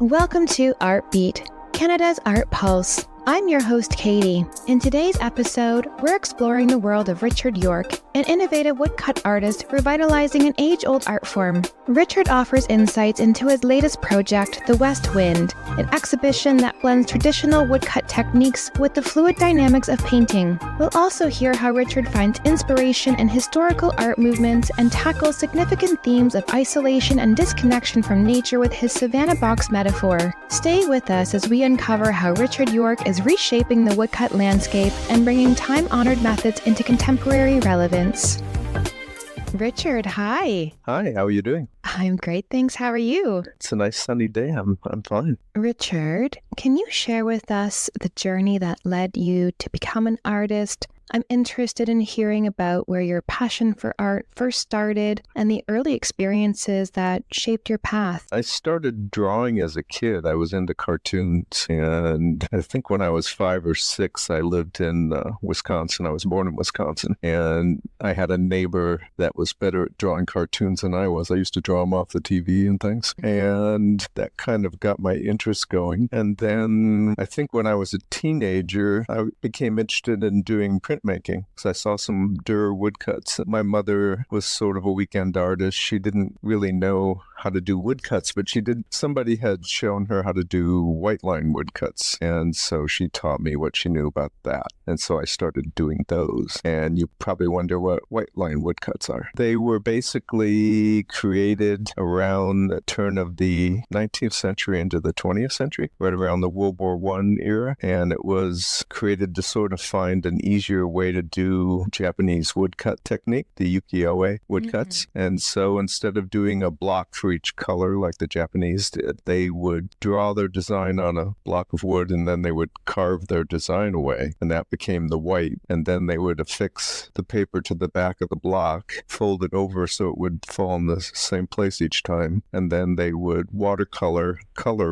Welcome to ArtBeat, Canada's Art Pulse. I'm your host, Katie. In today's episode, we're exploring the world of Richard York, an innovative woodcut artist revitalizing an age-old art form. Richard offers insights into his latest project, The West Wind, an exhibition that blends traditional woodcut techniques with the fluid dynamics of painting. We'll also hear how Richard finds inspiration in historical art movements and tackles significant themes of isolation and disconnection from nature with his Savannah box metaphor. Stay with us as we uncover how Richard York is reshaping the woodcut landscape and bringing time-honored methods into contemporary relevance. Richard, hi. Hi, how are you doing? I'm great, thanks. How are you? It's a nice sunny day. I'm fine. Richard, can you share with us the journey that led you to become an artist? I'm interested in hearing about where your passion for art first started and the early experiences that shaped your path. I started drawing as a kid. I was into cartoons, and I think when I was 5 or 6, I lived in Wisconsin. I was born in Wisconsin, and I had a neighbor that was better at drawing cartoons than I was. I used to draw them off the TV and things, and that kind of got my interest going. And then I think when I was a teenager, I became interested in doing printmaking. So I saw some Durer woodcuts. My mother was sort of a weekend artist. She didn't really know how to do woodcuts, but somebody had shown her how to do white line woodcuts. And so she taught me what she knew about that. And so I started doing those. And you probably wonder what white line woodcuts are. They were basically created around the turn of the 19th century into the 20th century, right around the World War I era. And it was created to sort of find an easier way to do Japanese woodcut technique, the ukiyo-e woodcuts. Mm-hmm. And so instead of doing a block for each color like the Japanese did, they would draw their design on a block of wood and then they would carve their design away, and that became the white. And then they would affix the paper to the back of the block, fold it over so it would fall in the same place each time, and then they would watercolor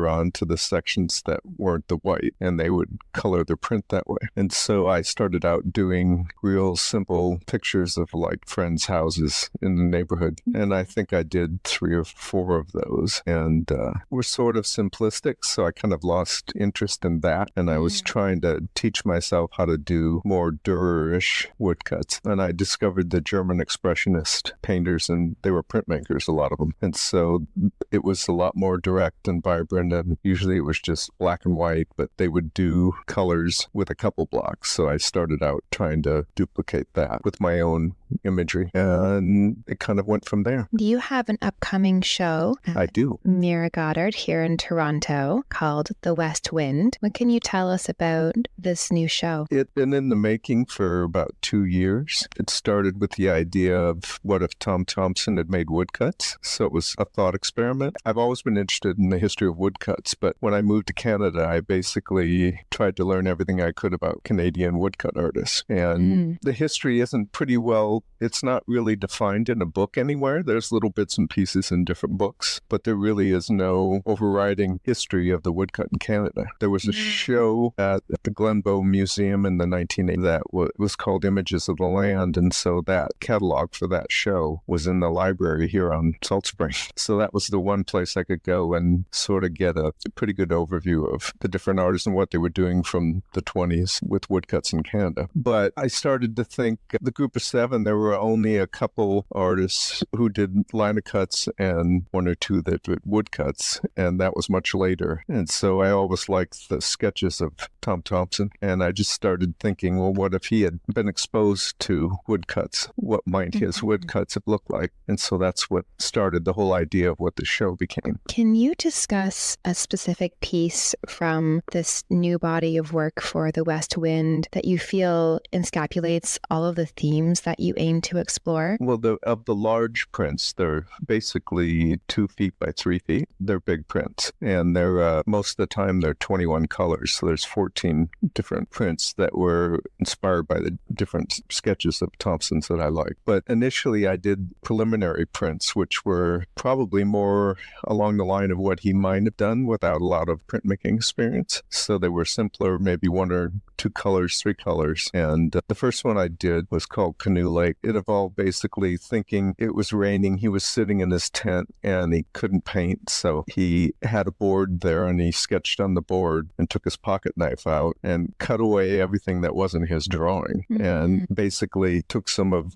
on to the sections that weren't the white, and they would color their print that way. And so I started out doing real simple pictures of like friends' houses in the neighborhood, and I think I did 3 or 4 of those, and were sort of simplistic, so I kind of lost interest in that, and I was trying to teach myself how to do more Dürer-ish woodcuts, and I discovered the German expressionist painters, and they were printmakers, a lot of them, and so it was a lot more direct and vibrant, and usually it was just black and white, but they would do colors with a couple blocks, so I started out trying to duplicate that with my own imagery, and it kind of went from there. Do you have an upcoming show? I do. Mira Goddard here in Toronto called The West Wind. What can you tell us about this new show? It's been in the making for about 2 years. It started with the idea of what if Tom Thomson had made woodcuts? So it was a thought experiment. I've always been interested in the history of woodcuts, but when I moved to Canada, I basically tried to learn everything I could about Canadian woodcut artists. And the history isn't pretty well, it's not really defined in a book anywhere. There's little bits and pieces in different books, but there really is no overriding history of the woodcut in Canada. There was a show at the Glenbow Museum in the 1980s that was called Images of the Land, and so that catalog for that show was in the library here on Salt Spring. So that was the one place I could go and sort of get a pretty good overview of the different artists and what they were doing from the 20s with woodcuts in Canada. But I started to think, the group of 7, there were only a couple artists who did linocuts and 1 or 2 that did woodcuts, and that was much later. And so I always liked the sketches of Tom Thomson, and I just started thinking, well, what if he had been exposed to woodcuts? What might his woodcuts have looked like? And so that's what started the whole idea of what the show became. Can you discuss a specific piece from this new body of work for The West Wind that you feel encapsulates all of the themes that you aim to explore? Well, of the large prints, they're basically 2 feet by 3 feet. They're big prints, and they're most of the time they're 21 colors. So there's 14 different prints that were inspired by the different sketches of Thomson's that I like. But initially, I did preliminary prints, which were probably more along the line of what he might have done without a lot of printmaking experience. So they were simpler, maybe 1 or 2 colors, 3 colors. And the first one I did was called Canoe lake. It evolved basically thinking it was raining. He was sitting in his tent and he couldn't paint. So he had a board there and he sketched on the board and took his pocket knife out and cut away everything that wasn't his drawing. And basically took some of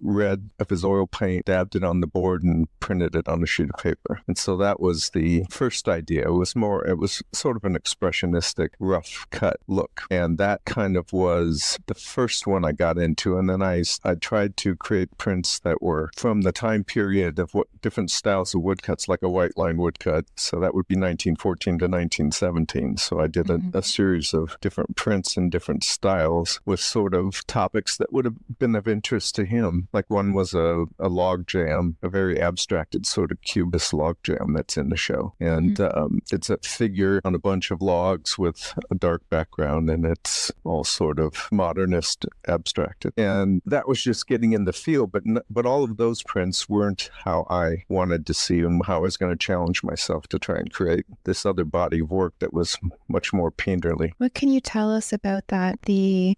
his oil paint, dabbed it on the board and printed it on a sheet of paper. And so that was the first idea. It was sort of an expressionistic, rough cut look. And that kind of was the first one I got into. And then I tried to create prints that were from the time period of what different styles of woodcuts, like a white line woodcut. So that would be 1914 to 1917. So I did a series of different prints in different styles with sort of topics that would have been of interest to him. Like one was a log jam, a very abstracted sort of cubist log jam that's in the show. And it's a figure on a bunch of logs with a dark background, and it's all sort of modernist abstracted. And that was just getting in the field, but all of those prints weren't how I wanted to see and how I was going to challenge myself to try and create this other body of work that was much more painterly. What can you tell us about that?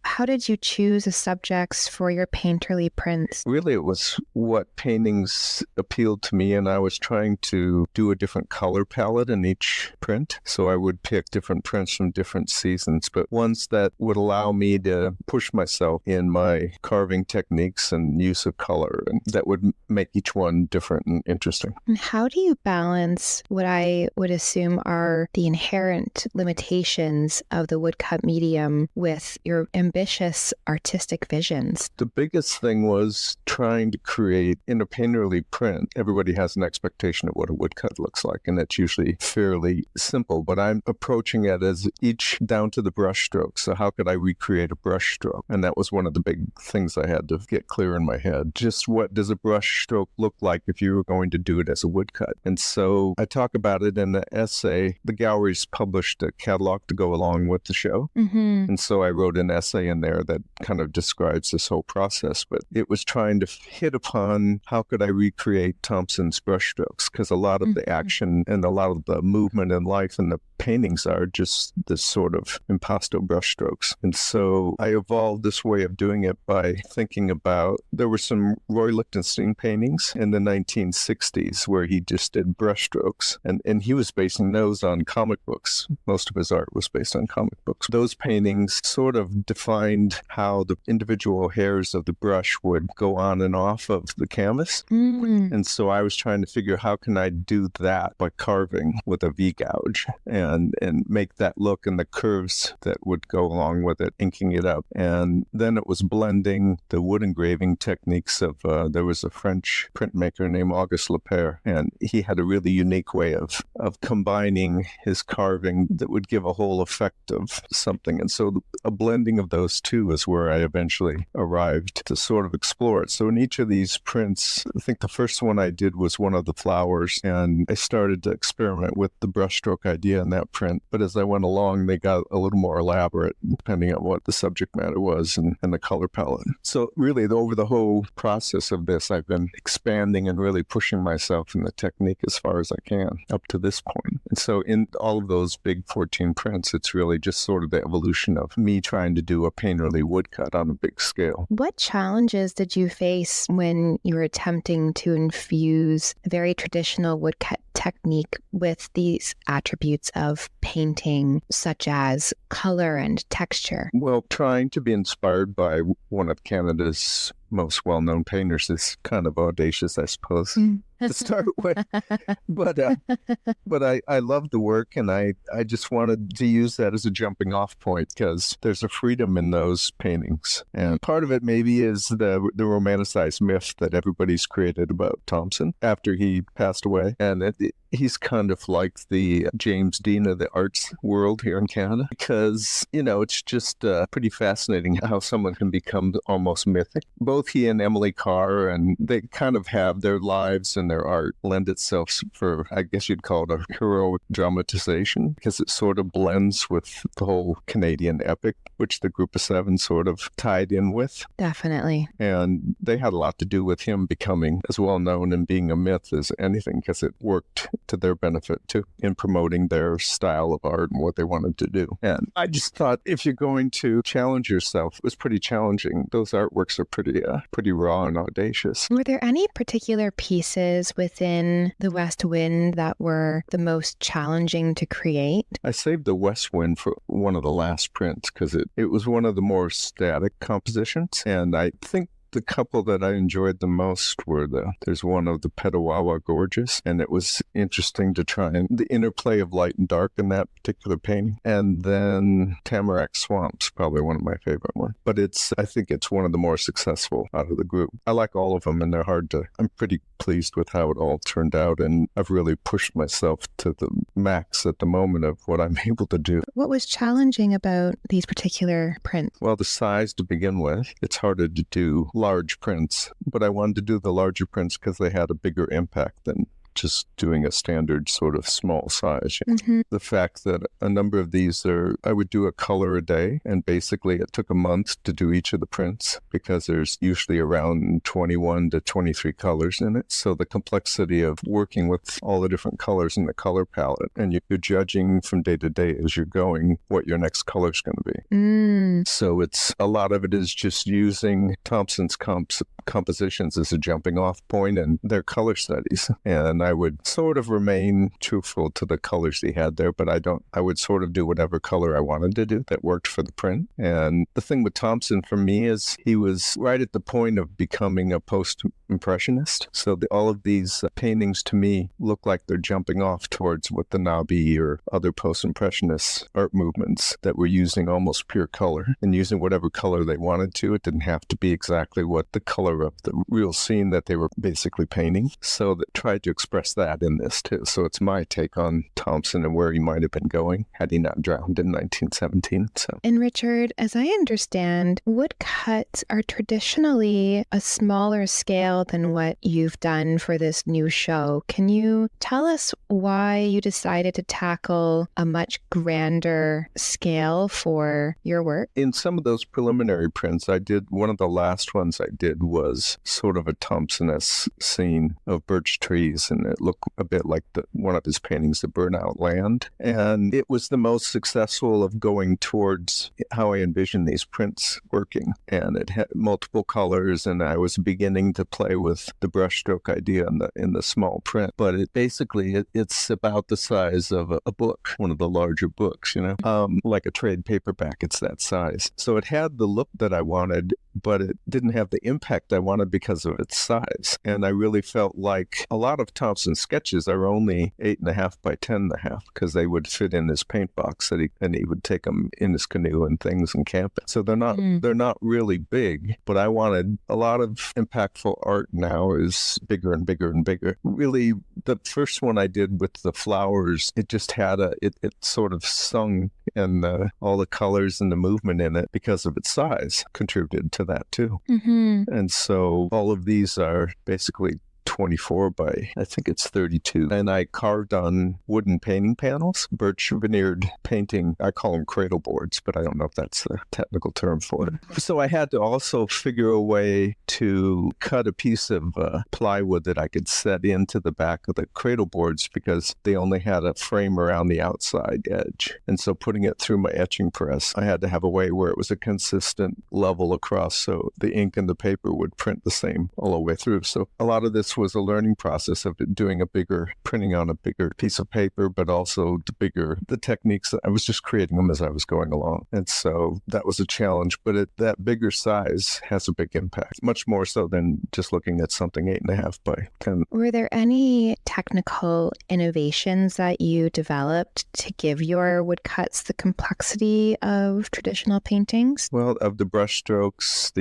How did you choose the subjects for your painterly prints? Really, it was what paintings appealed to me, and I was trying to do a different color palette in each print. So I would pick different prints from different seasons, but ones that would allow me to push myself in my carving techniques and use of color, and that would make each one different and interesting. And how do you balance what I would assume are the inherent limitations of the woodcut medium with your ambitious artistic visions? The biggest thing was trying to create, in a painterly print, everybody has an expectation of what a woodcut looks like, and it's usually fairly simple, but I'm approaching it as each down to the brush stroke. So how could I recreate a brush stroke? And that was one of the big things I had to get clear in my head. Just what does a brush stroke look like if you were going to do it as a woodcut? And so I talk about it in the essay. The galleries published a catalog to go along with the show. And so I wrote an essay in there that kind of describes this whole process, but it was trying to hit upon how could I recreate Thomson's brushstrokes, because a lot of the action and a lot of the movement in life and the paintings are just this sort of impasto brushstrokes. And so I evolved this way of doing it by thinking about, there were some Roy Lichtenstein paintings in the 1960s where he just did brushstrokes, and he was basing those on comic books. Most of his art was based on comic books. Those paintings sort of defined how the individual hairs of the brush would go on and off of the canvas. And so I was trying to figure, how can I do that by carving with a V-gouge and make that look, and the curves that would go along with it, inking it up. And then it was blending the wood engraving techniques of, there was a French printmaker named Auguste Lepere, and he had a really unique way of combining his carving that would give a whole effect of something. And so a blending of those two is where I eventually arrived to sort of explore it. So in each of these prints, I think the first one I did was one of the flowers, and I started to experiment with the brushstroke idea in that print. But as I went along, they got a little more elaborate depending on what the subject matter was and the color palette. So really, over the whole process of this, I've been expanding and really pushing myself in the technique as far as I can up to this point. And so in all of those big 14 prints, it's really just sort of the evolution of me trying to do a painterly woodcut on a big scale. What challenges did you face when you were attempting to infuse a very traditional woodcut technique with these attributes of painting, such as color and texture? Well, trying to be inspired by one of Canada's most well-known painters is kind of audacious, I suppose, to start with. But I love the work, and I just wanted to use that as a jumping off point, because there's a freedom in those paintings. And part of it maybe is the romanticized myth that everybody's created about Thomson after he passed away. And he's kind of like the James Dean of the arts world here in Canada, because, it's just pretty fascinating how someone can become almost mythic. Both he and Emily Carr, and they kind of have their lives and their art lend itself for, I guess you'd call it a heroic dramatization, because it sort of blends with the whole Canadian epic, which the Group of Seven sort of tied in with. Definitely. And they had a lot to do with him becoming as well known and being a myth as anything, because it worked to their benefit too in promoting their style of art and what they wanted to do. And I just thought if you're going to challenge yourself, it was pretty challenging. Those artworks are pretty raw and audacious. Were there any particular pieces within the West Wind that were the most challenging to create? I saved the West Wind for one of the last prints because it was one of the more static compositions. And I think the couple that I enjoyed the most were there's one of the Petawawa Gorges, and it was interesting to try and the interplay of light and dark in that particular painting. And then Tamarack Swamp's probably one of my favorite ones. But I think it's one of the more successful out of the group. I like all of them, and I'm pretty pleased with how it all turned out, and I've really pushed myself to the max at the moment of what I'm able to do. What was challenging about these particular prints? Well, the size to begin with. It's harder to do large prints, but I wanted to do the larger prints because they had a bigger impact than just doing a standard sort of small size. Mm-hmm. The fact that a number of these I would do a color a day, and basically it took a month to do each of the prints because there's usually around 21 to 23 colors in it. So the complexity of working with all the different colors in the color palette, and you're judging from day to day as you're going what your next color is going to be. So a lot of it is just using Thomson's compositions as a jumping off point and their color studies. And I would sort of remain truthful to the colors he had there, but I would sort of do whatever color I wanted to do that worked for the print. And the thing with Thomson for me is he was right at the point of becoming a post-impressionist. So all of these paintings to me look like they're jumping off towards what the Nabi or other post-impressionist art movements that were using almost pure color and using whatever color they wanted to. It didn't have to be exactly what the color of the real scene that they were basically painting. So that tried to express that in this too. So it's my take on Thomson and where he might have been going had he not drowned in 1917. And Richard, as I understand, woodcuts are traditionally a smaller scale than what you've done for this new show. Can you tell us why you decided to tackle a much grander scale for your work? In some of those preliminary prints, one of the last ones I did was sort of a Thomson-esque scene of birch trees, and it looked a bit like one of his paintings, The Burnout Land. And it was the most successful of going towards how I envisioned these prints working. And it had multiple colors, and I was beginning to play with the brushstroke idea in the small print. But it's about the size of a book, one of the larger books, like a trade paperback. It's that size. So it had the look that I wanted, but it didn't have the impact I wanted because of its size. And I really felt like a lot of Thomson's sketches are only 8.5 by 10.5 because they would fit in his paint box and he would take them in his canoe and things and camp. So they're not really big, but I wanted a lot of impactful art now is bigger and bigger and bigger. Really, the first one I did with the flowers, it just had it sort of sung, and all the colors and the movement in it because of its size contributed to that too. Mm-hmm. And so all of these are basically 24 by, I think it's 32. And I carved on wooden painting panels, birch veneered painting. I call them cradle boards, but I don't know if that's the technical term for it. So I had to also figure a way to cut a piece of plywood that I could set into the back of the cradle boards because they only had a frame around the outside edge. And so putting it through my etching press, I had to have a way where it was a consistent level across so the ink and the paper would print the same all the way through. So a lot of this was a learning process of printing on a bigger piece of paper, but also the techniques. I was just creating them as I was going along. And so that was a challenge, but that bigger size has a big impact, much more so than just looking at something 8.5 by 10. Were there any technical innovations that you developed to give your woodcuts the complexity of traditional paintings? Well, of the brush strokes,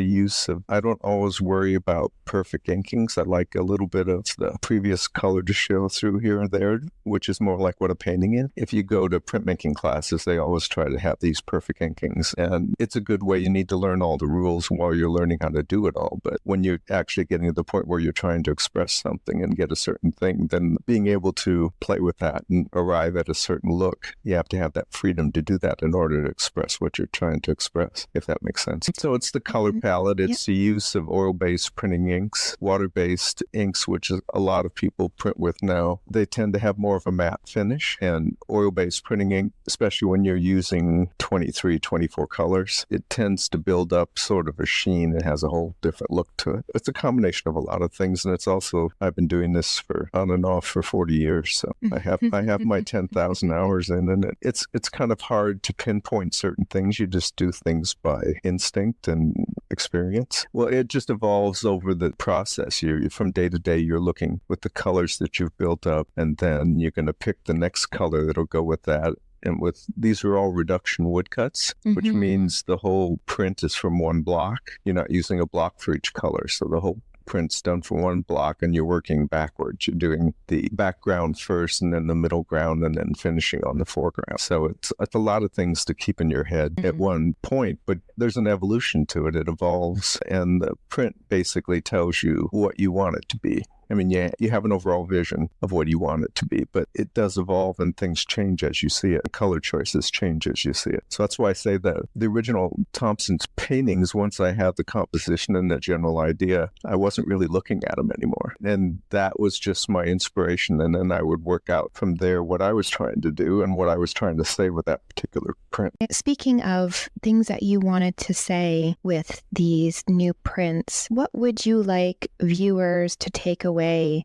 I don't always worry about perfect inkings. I like a little bit of the previous color to show through here and there, which is more like what a painting is. If you go to printmaking classes, they always try to have these perfect inkings, and it's a good way. You need to learn all the rules while you're learning how to do it all, but when you're actually getting to the point where you're trying to express something and get a certain thing, then being able to play with that and arrive at a certain look, you have to have that freedom to do that in order to express what you're trying to express, if that makes sense. So it's the color palette, it's the use of oil-based printing inks, water-based inks inks, which is a lot of people print with now, they tend to have more of a matte finish. And oil-based printing ink, especially when you're using 23, 24 colors, it tends to build up sort of a sheen. It has a whole different look to it. It's a combination of a lot of things, and it's also, I've been doing this for on and off for 40 years, so I have my 10,000 hours in, and it's kind of hard to pinpoint certain things. You just do things by instinct and experience. Well, it just evolves over the process. You from day to day, you're looking with the colors that you've built up, and then you're going to pick the next color that'll go with that. And these are all reduction woodcuts, which means the whole print is from one block. You're not using a block for each color, so the whole print's done from one block, and you're working backwards. You're doing the background first, and then the middle ground, and then finishing on the foreground. So it's a lot of things to keep in your head at one point, but there's an evolution to it. It evolves, and the print basically tells you what you want it to be. I mean, yeah, you have an overall vision of what you want it to be, but it does evolve and things change as you see it. Color choices change as you see it. So that's why I say that the original Thomson's paintings, once I had the composition and the general idea, I wasn't really looking at them anymore. And that was just my inspiration. And then I would work out from there what I was trying to do and what I was trying to say with that particular print. Speaking of things that you wanted to say with these new prints, what would you like viewers to take away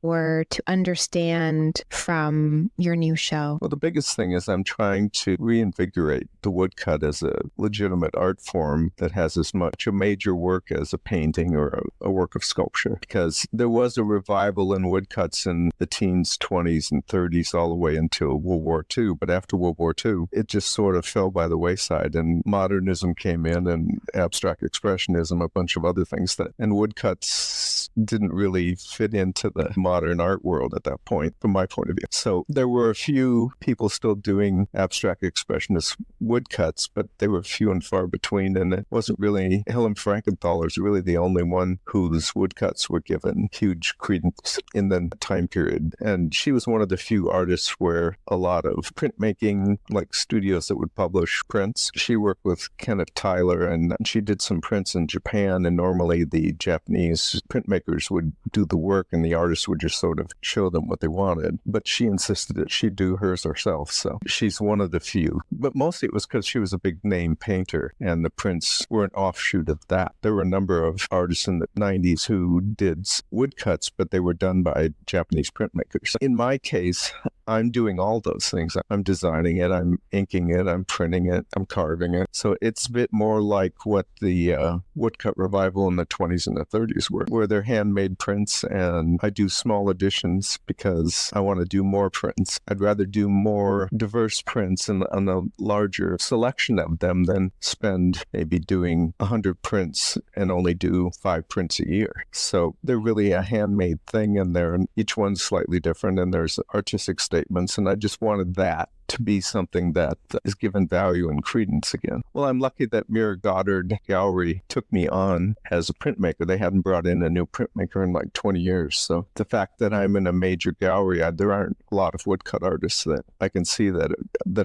or to understand from your new show? Well, the biggest thing is I'm trying to reinvigorate the woodcut as a legitimate art form that has as much a major work as a painting or a work of sculpture, because there was a revival in woodcuts in the teens, 20s, and 30s all the way until World War II. But after World War II, it just sort of fell by the wayside, and modernism came in, and abstract expressionism, a bunch of other things and woodcuts didn't really fit into the modern art world at that point, from my point of view. So there were a few people still doing abstract expressionist woodcuts, but they were few and far between, and it wasn't really, Helen Frankenthaler is really the only one whose woodcuts were given huge credence in the time period. And she was one of the few artists where a lot of printmaking, like studios that would publish prints, she worked with Kenneth Tyler, and she did some prints in Japan, and normally the Japanese printmakers would do the work and the artists would just sort of show them what they wanted. But she insisted that she'd do hers herself, so she's one of the few. But mostly it was because she was a big name painter, and the prints were an offshoot of that. There were a number of artists in the 90s who did woodcuts, but they were done by Japanese printmakers. In my case, I'm doing all those things. I'm designing it, I'm inking it, I'm printing it, I'm carving it. So it's a bit more like what the woodcut revival in the 20s and the 30s were, where they're handmade prints, and I do small editions because I want to do more prints. I'd rather do more diverse prints and on a larger selection of them than spend maybe doing 100 prints and only do 5 prints a year. So they're really a handmade thing, and each one's slightly different, and there's artistic statements, and I just wanted that to be something that is given value and credence again. Well, I'm lucky that Mira Goddard Gallery took me on as a printmaker. They hadn't brought in a new printmaker in like 20 years. So the fact that I'm in a major gallery, there aren't a lot of woodcut artists that I can see that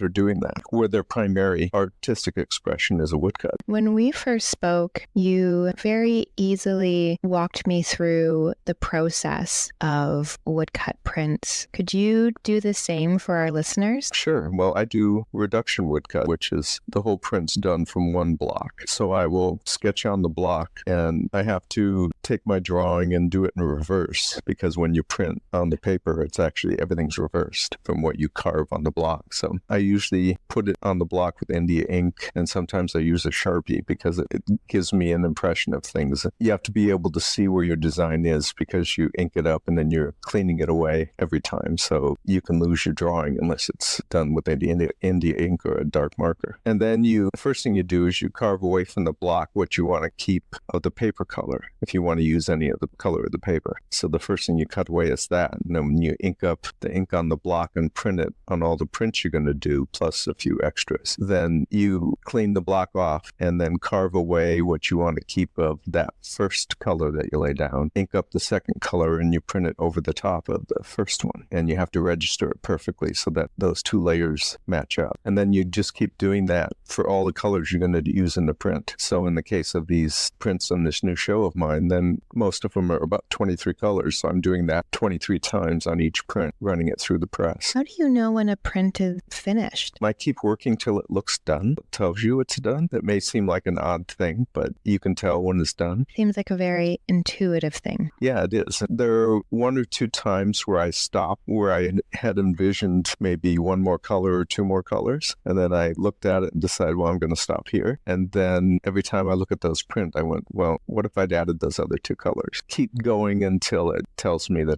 are doing that, where their primary artistic expression is a woodcut. When we first spoke, you very easily walked me through the process of woodcut prints. Could you do the same for our listeners? Sure. Well, I do reduction woodcut, which is the whole print's done from one block. So I will sketch on the block, and I have to take my drawing and do it in reverse, because when you print on the paper, it's actually everything's reversed from what you carve on the block. So I usually put it on the block with India ink, and sometimes I use a Sharpie because it gives me an impression of things. You have to be able to see where your design is because you ink it up and then you're cleaning it away every time. So you can lose your drawing unless it's done with India ink or a dark marker. And then the first thing you do is you carve away from the block what you want to keep of the paper color, if you want to use any of the color of the paper. So the first thing you cut away is that. And then when you ink up the ink on the block and print it on all the prints you're going to do, plus a few extras, then you clean the block off and then carve away what you want to keep of that first color that you lay down, ink up the second color, and you print it over the top of the first one. And you have to register it perfectly so that those two layers match up. And then you just keep doing that for all the colors you're going to use in the print. So in the case of these prints on this new show of mine, then most of them are about 23 colors. So I'm doing that 23 times on each print, running it through the press. How do you know when a print is finished? I keep working till it looks done. It tells you it's done. That may seem like an odd thing, but you can tell when it's done. Seems like a very intuitive thing. Yeah, it is. There are one or two times where I stopped, where I had envisioned maybe one more color or two more colors. And then I looked at it and decided, well, I'm going to stop here. And then every time I look at those print, I went, well, what if I'd added those other two colors? Keep going until it tells me that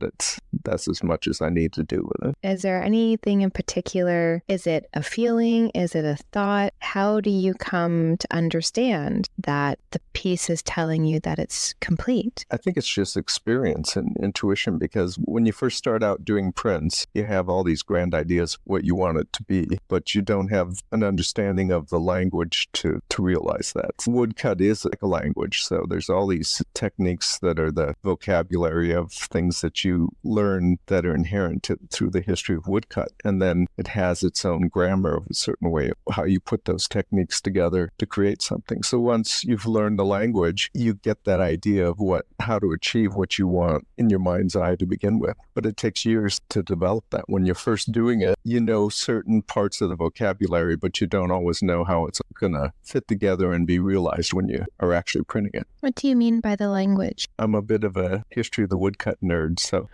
that's as much as I need to do with it. Is there anything in particular? Is it a feeling? Is it a thought? How do you come to understand that the piece is telling you that it's complete? I think it's just experience and intuition, because when you first start out doing prints, you have all these grand ideas of what you want it to be, but you don't have an understanding of the language to realize that. Woodcut is like a language, so there's all these techniques that are the vocabulary of things that you learn that are inherent through the history of woodcut, and then it has its own grammar of a certain way of how you put those techniques together to create something. So once you've learned the language, you get that idea of how to achieve what you want in your mind's eye to begin with. But it takes years to develop that. When you're first doing it, you know certain parts of the vocabulary, but you don't always know how it's going to fit together and be realized when you are actually printing it. What do you mean by the language? I'm a bit of a history of the woodcut nerd, so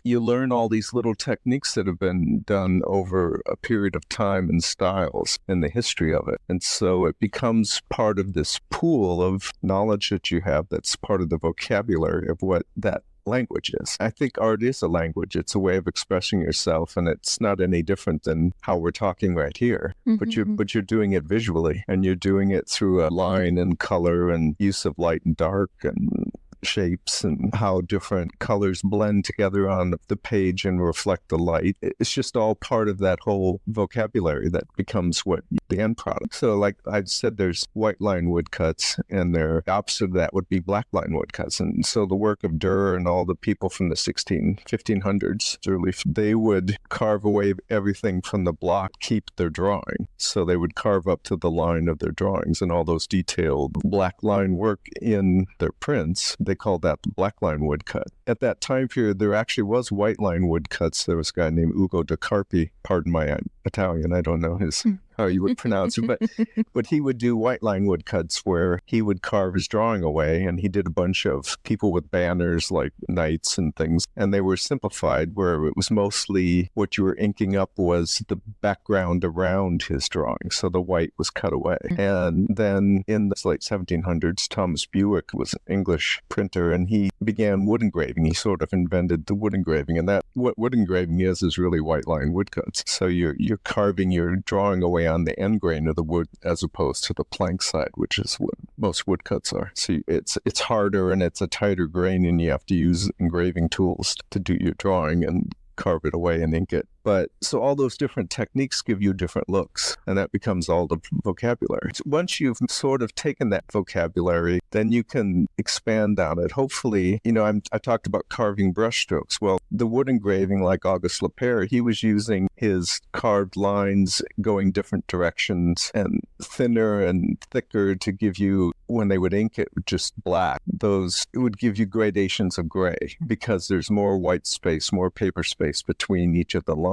you learn all these little techniques that have been done over a period of time and styles in the history of it. And so it becomes part of this pool of knowledge that you have that's part of the vocabulary of what that language is. I think art is a language. It's a way of expressing yourself, and it's not any different than how we're talking right here. Mm-hmm. But you're doing it visually, and you're doing it through a line and color and use of light and dark and shapes and how different colors blend together on the page and reflect the light. It's just all part of that whole vocabulary that becomes what the end product. So like I said, there's white line woodcuts, and the opposite of that would be black line woodcuts. And so the work of Durer and all the people from the 1500s, early, they would carve away everything from the block, keep their drawing. So they would carve up to the line of their drawings, and all those detailed black line work in their prints, they called that the black line woodcut. At that time period, there actually was white line woodcuts. There was a guy named Ugo de Carpi, pardon my Italian, I don't know how you would pronounce it, but he would do white line woodcuts where he would carve his drawing away, and he did a bunch of people with banners like knights and things, and they were simplified where it was mostly what you were inking up was the background around his drawing, so the white was cut away. And then in the late 1700s, Thomas Bewick was an English printer, and he began wood engraving. He sort of invented the wood engraving, and that what wood engraving is really white line woodcuts. So you're carving your drawing away on the end grain of the wood as opposed to the plank side, which is what most woodcuts are. So it's harder and it's a tighter grain, and you have to use engraving tools to do your drawing and carve it away and ink it. But so all those different techniques give you different looks, and that becomes all the vocabulary. So once you've sort of taken that vocabulary, then you can expand on it. Hopefully, I talked about carving brushstrokes. Well, the wood engraving, like Auguste Lapierre, he was using his carved lines going different directions and thinner and thicker to give you, when they would ink it just black, it would give you gradations of gray because there's more white space, more paper space between each of the lines.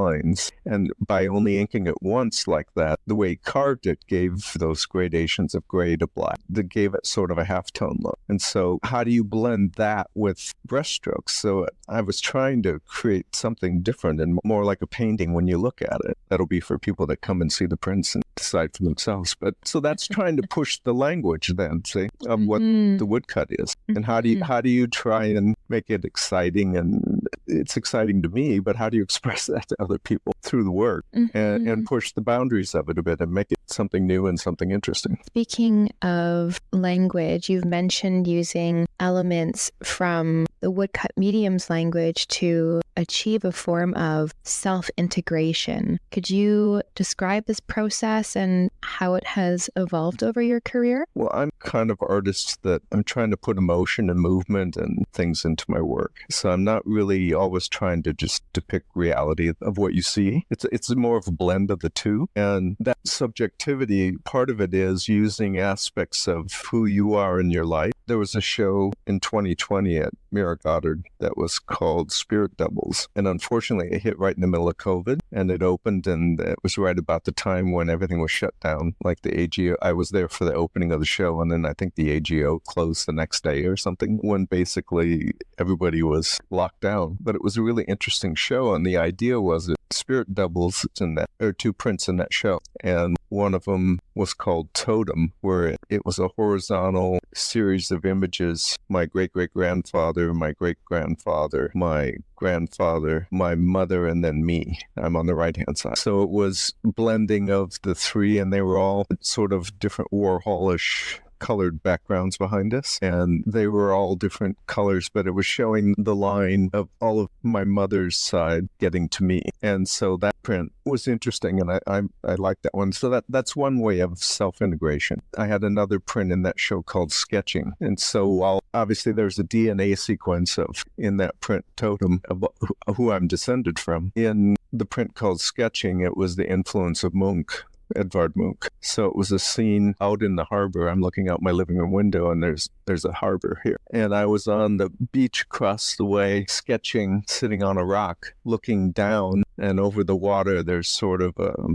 And by only inking it once like that, the way he carved it gave those gradations of gray to black that gave it sort of a halftone look. And so how do you blend that with brushstrokes? So I was trying to create something different and more like a painting when you look at it. That'll be for people that come and see the prints and decide for themselves. But so that's trying to push the language then, see, of what the woodcut is. And how do you try and make it exciting? And it's exciting to me, but how do you express that to other people through the work and push the boundaries of it a bit and make it something new and something interesting? Speaking of language, you've mentioned using elements from the woodcut medium's language to achieve a form of self-integration. Could you describe this process and how it has evolved over your career? Well, I'm kind of artist that I'm trying to put emotion and movement and things into my work. So I'm not really always trying to just depict reality of what you see. It's more of a blend of the two. And that subjectivity, part of it is using aspects of who you are in your life. There was a show in 2020 at Mira Goddard that was called Spirit Doubles. And unfortunately, it hit right in the middle of COVID, and it opened, and it was right about the time when everything was shut down. Like the AGO, I was there for the opening of the show, and then I think the AGO closed the next day or something, when basically everybody was locked down. But it was a really interesting show, and the idea was that Spirit Doubles in that, there are two prints in that show, and one of them was called Totem, where it was a horizontal series of images. My great-great-grandfather, my great-grandfather, my grandfather, my mother, and then me. I'm on the right-hand side. So it was blending of the three, and they were all sort of different Warhol-ish colored backgrounds behind us, and they were all different colors, but it was showing the line of all of my mother's side getting to me. And so that print was interesting, and I liked that one. So that's one way of self-integration. I had another print in that show called Sketching, and so while obviously there's a DNA sequence of in that print Totem of who I'm descended from, in the print called Sketching, it was the influence of Munch, Edvard Munch. So it was a scene out in the harbor. I'm looking out my living room window, and there's a harbor here. And I was on the beach across the way, sketching, sitting on a rock, looking down, and over the water, there's sort of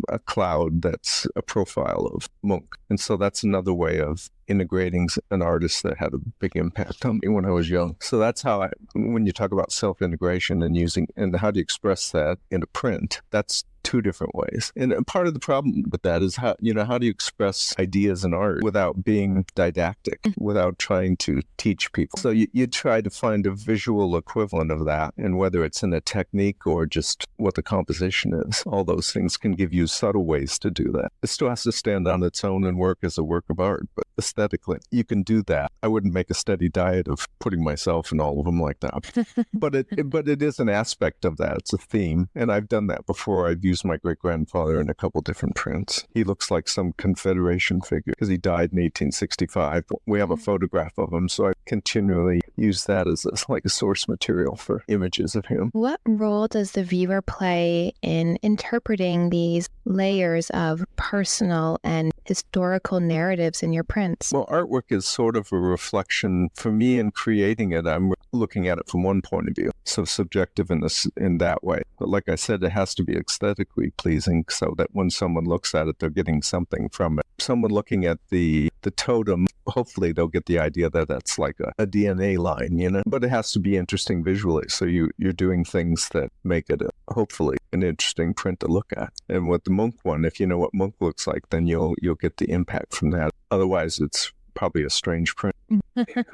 a cloud that's a profile of Munch. And so that's another way of integrating an artist that had a big impact on me when I was young. So that's how when you talk about self-integration and using, and how do you express that in a print, that's two different ways. And part of the problem with that is how do you express ideas in art without being didactic, without trying to teach people. So you try to find a visual equivalent of that, and whether it's in a technique or just what the composition is, all those things can give you subtle ways to do that. It still has to stand on its own and work as a work of art, but aesthetically, you can do that. I wouldn't make a steady diet of putting myself in all of them like that. But it is an aspect of that. It's a theme, and I've done that before. I've used my great-grandfather in a couple different prints. He looks like some Confederation figure because he died in 1865. We have a photograph of him, so I continually use that as like a source material for images of him. What role does the viewer play in interpreting these layers of personal and historical narratives in your prints? Well, artwork is sort of a reflection. For me, in creating it, I'm looking at it from one point of view, so subjective in that way. But like I said, it has to be aesthetically pleasing so that when someone looks at it, they're getting something from it. Someone looking at the totem, hopefully they'll get the idea that that's like a DNA line, But it has to be interesting visually, so you're doing things that make it hopefully an interesting print to look at. And with the Munch one, if you know what Munch looks like, then you'll get the impact from that. Otherwise, it's probably a strange print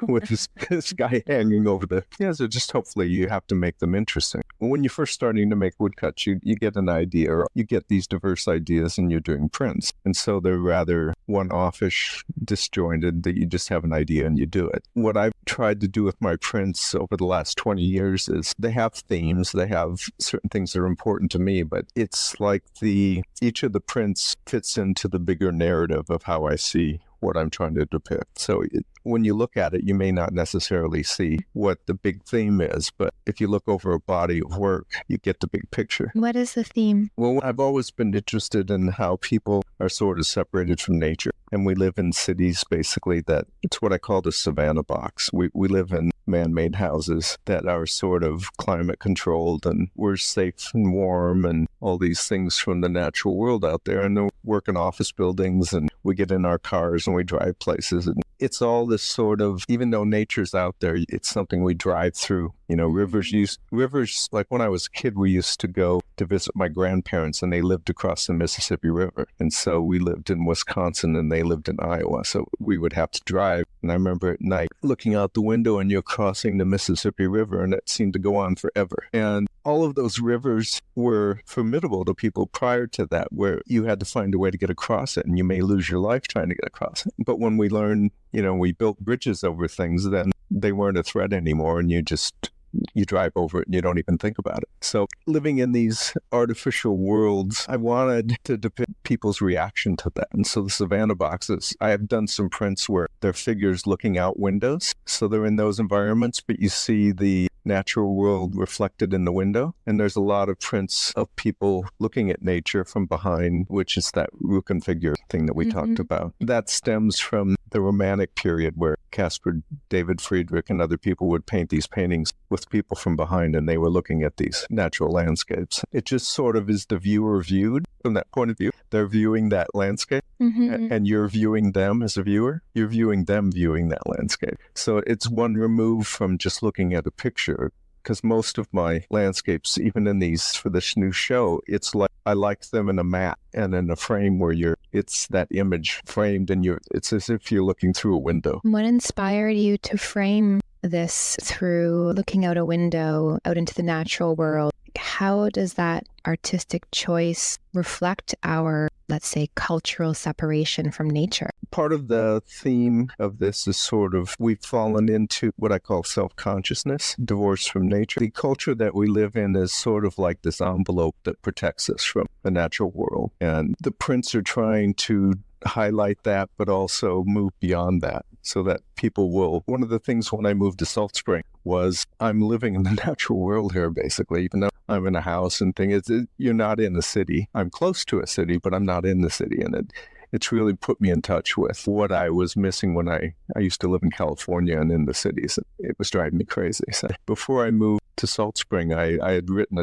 with this guy hanging over so just hopefully you have to make them interesting. When you're first starting to make woodcuts, you get an idea, or you get these diverse ideas, and you're doing prints. And so they're rather one-off-ish, disjointed, that you just have an idea and you do it. What I've tried to do with my prints over the last 20 years is they have themes, they have certain things that are important to me, but it's like each of the prints fits into the bigger narrative of how I see what I'm trying to depict. So when you look at it, you may not necessarily see what the big theme is, but if you look over a body of work, you get the big picture. What is the theme? Well, I've always been interested in how people are sort of separated from nature. And we live in cities, basically, that it's what I call the Savannah box. We live in man-made houses that are sort of climate controlled, and we're safe and warm and all these things from the natural world out there. And then we work in office buildings, and we get in our cars and we drive places. And it's all this sort of, even though nature's out there, it's something we drive through. Rivers, like when I was a kid, we used to go to visit my grandparents, and they lived across the Mississippi River. And so we lived in Wisconsin and they lived in Iowa. So we would have to drive. And I remember at night looking out the window and you're crossing the Mississippi River, and it seemed to go on forever. And all of those rivers were formidable to people prior to that, where you had to find a way to get across it, and you may lose your life trying to get across it. But when we learned, we built bridges over things, then they weren't a threat anymore, and you drive over it and you don't even think about it. So living in these artificial worlds, I wanted to depict people's reaction to that. And so the Savannah boxes, I have done some prints where they're figures looking out windows. So they're in those environments, but you see the natural world reflected in the window. And there's a lot of prints of people looking at nature from behind, which is that Ruken figure thing that we talked about. That stems from the Romantic period, where Caspar David Friedrich and other people would paint these paintings with people from behind, and they were looking at these natural landscapes. It just sort of is the viewer viewed from that point of view. They're viewing that landscape, and you're viewing them as a viewer. You're viewing them viewing that landscape. So it's one remove from just looking at a picture, because most of my landscapes, even in these for this new show, it's like I like them in a mat and in a frame where it's that image framed, and it's as if you're looking through a window. What inspired you to frame this through looking out a window out into the natural world? How does that artistic choice reflect our, let's say, cultural separation from nature? Part of the theme of this is sort of, we've fallen into what I call self-consciousness, divorce from nature. The culture that we live in is sort of like this envelope that protects us from the natural world. And the prints are trying to highlight that, but also move beyond that, so that people will. One of the things when I moved to Salt Spring was I'm living in the natural world here, basically, even though I'm in a house and things. You're not in a city. I'm close to a city, but I'm not in the city. And it's really put me in touch with what I was missing when I used to live in California and in the cities. It was driving me crazy. So before I moved to Salt Spring, I had written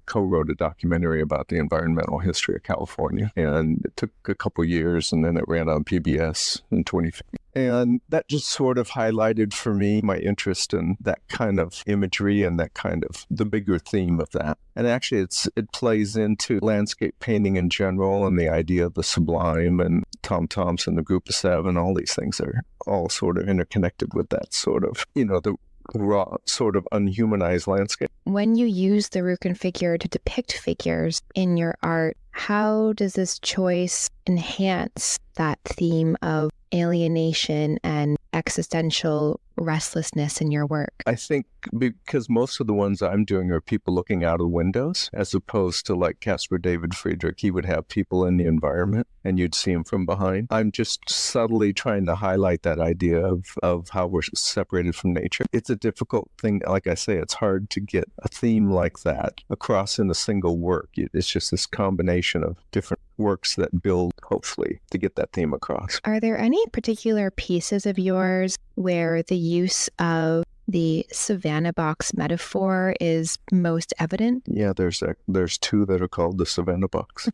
co-wrote a documentary about the environmental history of California. And it took a couple years, and then it ran on PBS in 2015. And that just sort of highlighted for me my interest in that kind of imagery and that kind of the bigger theme of that. And actually it plays into landscape painting in general, and the idea of the sublime, and Tom Thomson, the Group of Seven, all these things are all sort of interconnected with that sort of, the raw, sort of unhumanized landscape. When you use the Ruken figure to depict figures in your art, how does this choice enhance that theme of alienation and existential restlessness in your work? I think because most of the ones I'm doing are people looking out of windows, as opposed to like Caspar David Friedrich. He would have people in the environment and you'd see them from behind. I'm just subtly trying to highlight that idea of how we're separated from nature. It's a difficult thing. Like I say, it's hard to get a theme like that across in a single work. It's just this combination of different works that build, hopefully, to get that theme across. Are there any particular pieces of yours where the use of the Savannah box metaphor is most evident? Yeah, there's two that are called the Savannah box.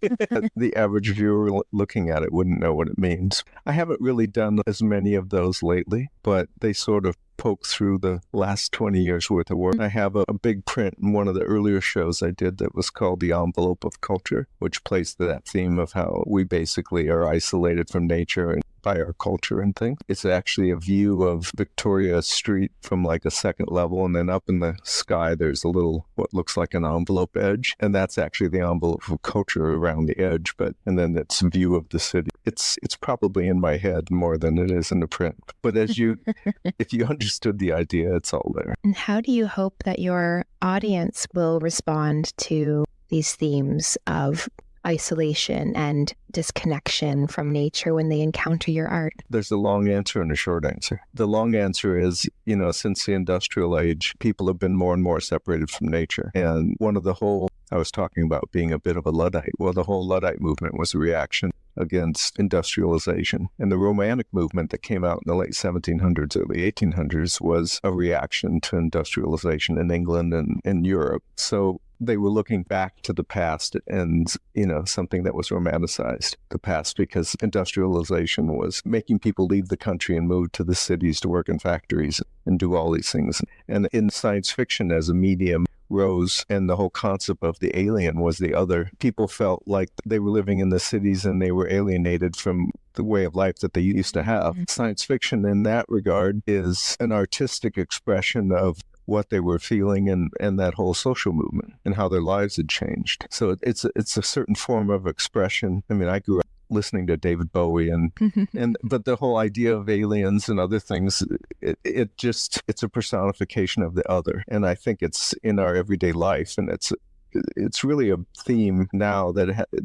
The average viewer looking at it wouldn't know what it means. I haven't really done as many of those lately, but they sort of poke through the last 20 years worth of work. I have a big print in one of the earlier shows I did that was called The Envelope of Culture, which plays to that theme of how we basically are isolated from nature and by our culture and things. It's actually a view of Victoria Street from like a second level, and then up in the sky there's a little what looks like an envelope edge, and that's actually the envelope of culture around the edge, and then it's a view of the city. It's probably in my head more than it is in the print. But if you understood the idea, it's all there. And how do you hope that your audience will respond to these themes of isolation and disconnection from nature when they encounter your art? There's a long answer and a short answer. The long answer is, since the industrial age, people have been more and more separated from nature. And I was talking about being a bit of a Luddite. Well, the whole Luddite movement was a reaction against industrialization. And the Romantic movement that came out in the late 1700s, early 1800s was a reaction to industrialization in England and in Europe. So they were looking back to the past and, something that was romanticized, the past, because industrialization was making people leave the country and move to the cities to work in factories and do all these things. And in science fiction as a medium rose, and the whole concept of the alien was the other. People felt like they were living in the cities and they were alienated from the way of life that they used to have. Science fiction in that regard is an artistic expression of what they were feeling and that whole social movement and how their lives had changed. So it's a certain form of expression. I mean, I grew up listening to David Bowie but the whole idea of aliens and other things, it's a personification of the other. And I think it's in our everyday life, and it's really a theme now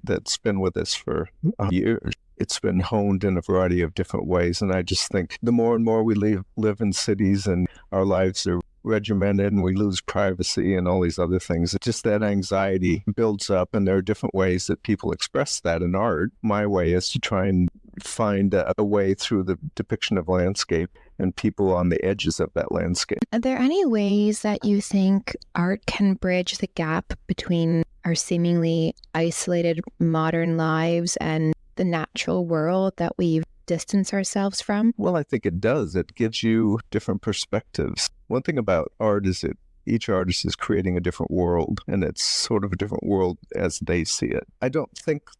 that's been with us for years. It's been honed in a variety of different ways. And I just think the more and more we live in cities and our lives are regimented and we lose privacy and all these other things, just that anxiety builds up, and there are different ways that people express that in art. My way is to try and find a way through the depiction of landscape and people on the edges of that landscape. Are there any ways that you think art can bridge the gap between our seemingly isolated modern lives and the natural world that we've distanced ourselves from? Well, I think it does. It gives you different perspectives. One thing about art is that each artist is creating a different world, and it's sort of a different world as they see it. I don't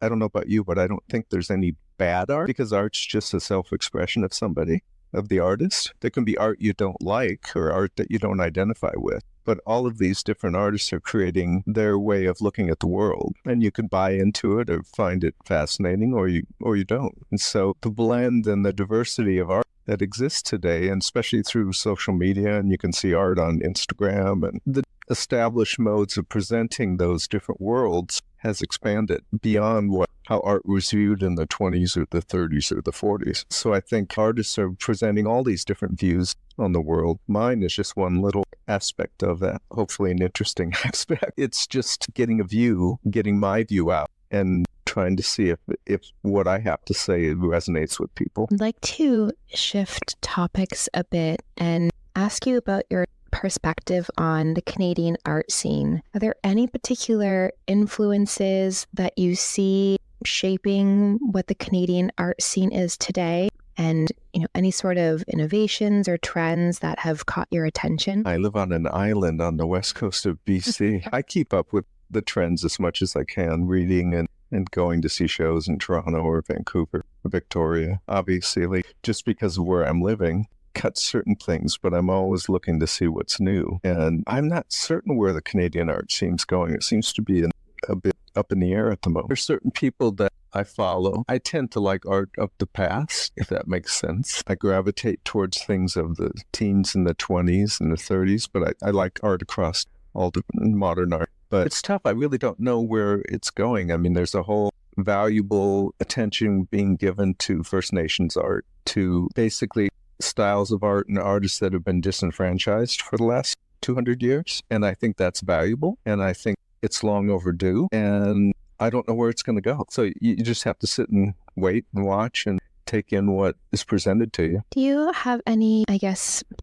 know about you, but I don't think there's any bad art, because art's just a self-expression of the artist. There can be art you don't like or art that you don't identify with, but all of these different artists are creating their way of looking at the world, and you can buy into it or find it fascinating, or you don't. And so the blend and the diversity of art that exists today, and especially through social media, and you can see art on Instagram, and the established modes of presenting those different worlds has expanded beyond how art was viewed in the 20s or the 30s or the 40s. So I think artists are presenting all these different views on the world. Mine is just one little aspect of that, hopefully an interesting aspect. It's just getting my view out and trying to see if what I have to say resonates with people. I'd like to shift topics a bit and ask you about your perspective on the Canadian art scene. Are there any particular influences that you see shaping what the Canadian art scene is today? And, any sort of innovations or trends that have caught your attention? I live on an island on the west coast of BC. I keep up with the trends as much as I can, reading and going to see shows in Toronto or Vancouver or Victoria. Obviously, just because of where I'm living, cut certain things, but I'm always looking to see what's new. And I'm not certain where the Canadian art scene's going. It seems to be a bit up in the air at the moment. There's certain people that I follow. I tend to like art of the past, if that makes sense. I gravitate towards things of the teens and the 20s and the 30s, but I like art across all different modern art. But it's tough. I really don't know where it's going. I mean, there's a whole valuable attention being given to First Nations art, to basically styles of art and artists that have been disenfranchised for the last 200 years. And I think that's valuable. And I think it's long overdue. And I don't know where it's going to go. So you just have to sit and wait and watch and take in what is presented to you. Do you have any,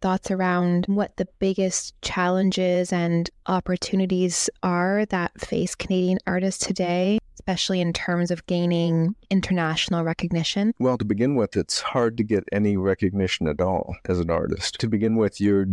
thoughts around what the biggest challenges and opportunities are that face Canadian artists today, especially in terms of gaining international recognition? Well, to begin with, it's hard to get any recognition at all as an artist. To begin with, you're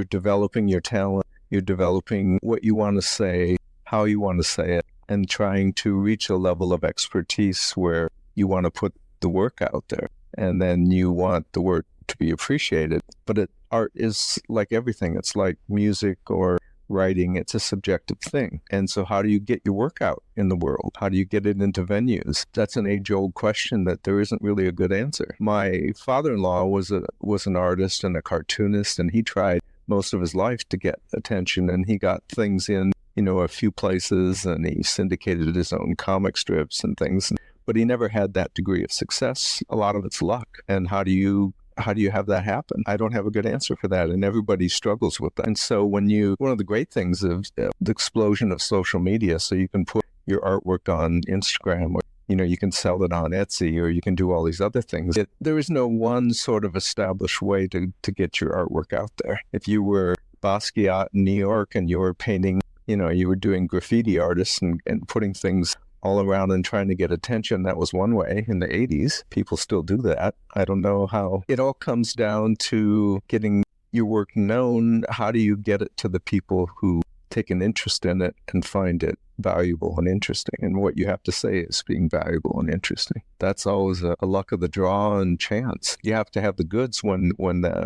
developing your talent, you're developing what you want to say, how you want to say it, and trying to reach a level of expertise where you want to put the work out there, and then you want the work to be appreciated. But art is like everything. It's like music or writing. It's a subjective thing. And so how do you get your work out in the world? How do you get it into venues? That's an age-old question that there isn't really a good answer. My father-in-law was an artist and a cartoonist, and he tried most of his life to get attention, and he got things in, a few places, and he syndicated his own comic strips and things. But he never had that degree of success. A lot of it's luck. And how do you have that happen? I don't have a good answer for that, and everybody struggles with that. And so one of the great things is the explosion of social media, so you can put your artwork on Instagram, or you can sell it on Etsy, or you can do all these other things. There is no one sort of established way to get your artwork out there. If you were Basquiat in New York and you were painting you were doing graffiti artists and putting things all around and trying to get attention. That was one way in the 80s. People still do that. I don't know how. It all comes down to getting your work known. How do you get it to the people who take an interest in it and find it valuable and interesting? And what you have to say is being valuable and interesting. That's always a luck of the draw and chance. You have to have the goods when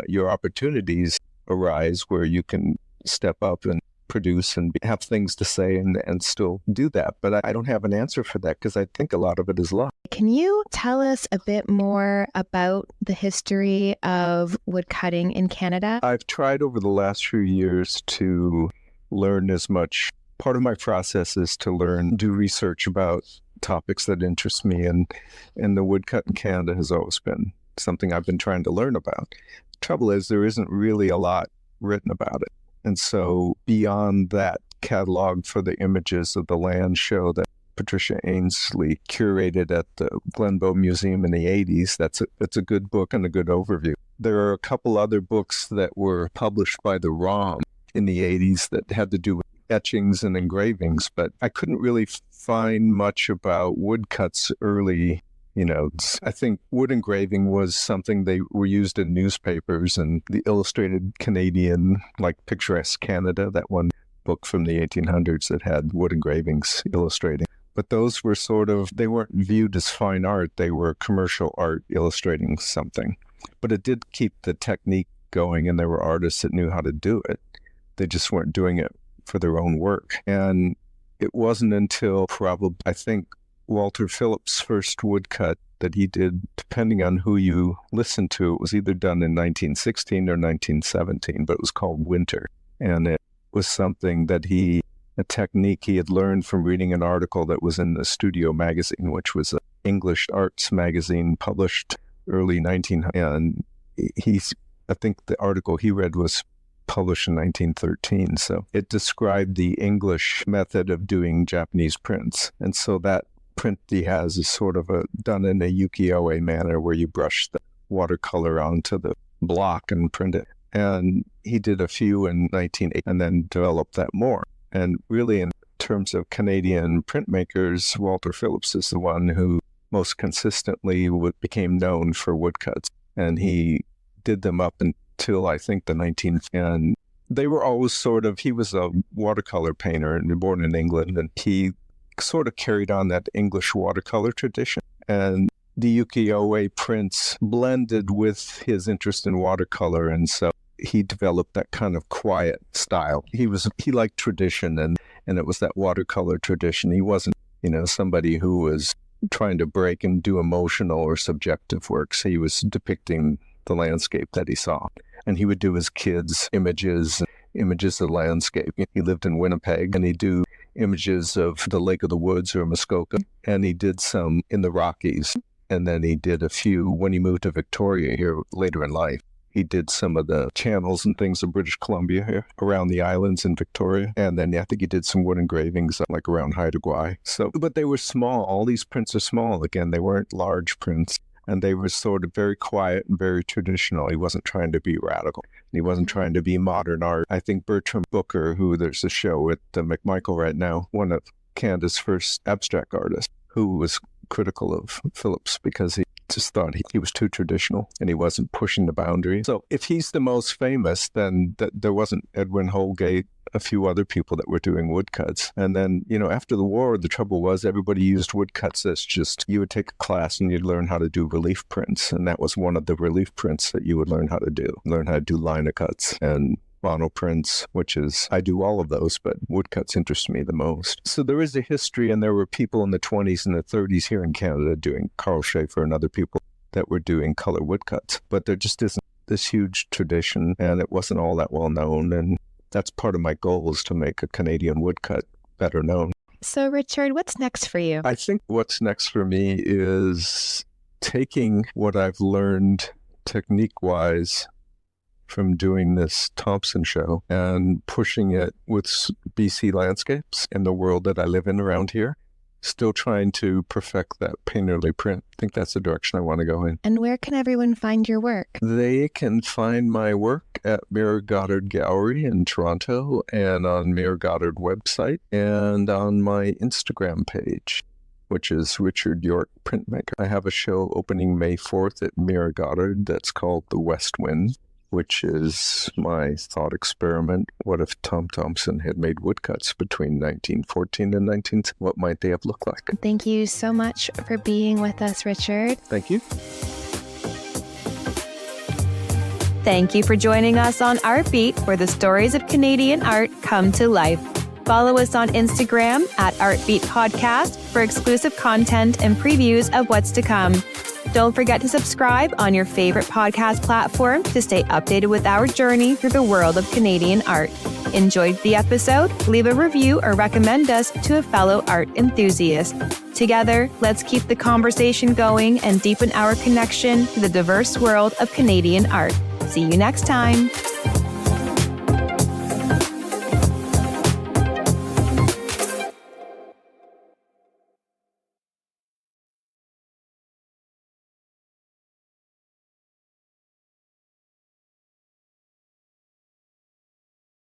your opportunities arise where you can step up and produce and have things to say and still do that. But I don't have an answer for that because I think a lot of it is luck. Can you tell us a bit more about the history of woodcutting in Canada? I've tried over the last few years to learn as much. Part of my process is to do research about topics that interest me, and the woodcut in Canada has always been something I've been trying to learn about. The trouble is there isn't really a lot written about it. And so beyond that catalog for the images of the land show that Patricia Ainsley curated at the Glenbow Museum in the 80s, that's a good book and a good overview. There are a couple other books that were published by the ROM in the 80s that had to do with etchings and engravings, but I couldn't really find much about woodcuts early. I think wood engraving was something they were used in newspapers and the Illustrated Canadian, like Picturesque Canada, that one book from the 1800s that had wood engravings illustrating. But those were they weren't viewed as fine art. They were commercial art illustrating something. But it did keep the technique going, and there were artists that knew how to do it. They just weren't doing it for their own work. And it wasn't until probably, I think, Walter Phillips' first woodcut that he did, depending on who you listen to, it was either done in 1916 or 1917, but it was called Winter. And it was something that a technique he had learned from reading an article that was in the Studio magazine, which was an English arts magazine published early 1900s. And I think the article he read was published in 1913. So it described the English method of doing Japanese prints. And so that print he has is done in a ukiyo-e manner where you brush the watercolor onto the block and print it. And he did a few in 1980 and then developed that more. And really, in terms of Canadian printmakers, Walter Phillips is the one who most consistently became known for woodcuts. And he did them up until I think the 19th. And they were always he was a watercolor painter and born in England, and he carried on that English watercolor tradition. And the ukiyo-e prints blended with his interest in watercolor, and so he developed that kind of quiet style. He liked tradition, and it was that watercolor tradition. He wasn't, somebody who was trying to break and do emotional or subjective works. He was depicting the landscape that he saw. And he would do his kids' images of landscape. He lived in Winnipeg, and he'd do images of the Lake of the Woods or Muskoka, and he did some in the Rockies. And then he did a few when he moved to Victoria here later in life. He did some of the channels and things of British Columbia here, around the islands in Victoria. And then I think he did some wood engravings like around Haida Gwaii. But they were small. All these prints are small. Again, they weren't large prints. And they were very quiet and very traditional. He wasn't trying to be radical. He wasn't trying to be modern art. I think Bertram Booker, who there's a show at McMichael right now, one of Canada's first abstract artists, who was critical of Phillips because he just thought he was too traditional and he wasn't pushing the boundaries. So if he's the most famous, then there wasn't Edwin Holgate, a few other people that were doing woodcuts. And then, after the war, the trouble was everybody used woodcuts as you would take a class and you'd learn how to do relief prints. And that was one of the relief prints that you would learn how to do linocuts and monoprints, which is, I do all of those, but woodcuts interest me the most. So there is a history, and there were people in the 20s and the 30s here in Canada doing, Carl Schaefer and other people that were doing color woodcuts. But there just isn't this huge tradition, and it wasn't all that well known. And that's part of my goal, is to make a Canadian woodcut better known. So Richard, what's next for you? I think what's next for me is taking what I've learned technique-wise from doing this Thomson show and pushing it with BC landscapes in the world that I live in around here, still trying to perfect that painterly print. I think that's the direction I want to go in. And where can everyone find your work? They can find my work at Mira Goddard Gallery in Toronto and on Mira Goddard website and on my Instagram page, which is Richard York Printmaker. I have a show opening May 4th at Mira Goddard that's called The West Wind, which is my thought experiment. What if Tom Thomson had made woodcuts between 1914 and 19... What might they have looked like? Thank you so much for being with us, Richard. Thank you. Thank you for joining us on ArtBeat, where the stories of Canadian art come to life. Follow us on Instagram at ArtBeat Podcast for exclusive content and previews of what's to come. Don't forget to subscribe on your favorite podcast platform to stay updated with our journey through the world of Canadian art. Enjoyed the episode? Leave a review or recommend us to a fellow art enthusiast. Together, let's keep the conversation going and deepen our connection to the diverse world of Canadian art. See you next time.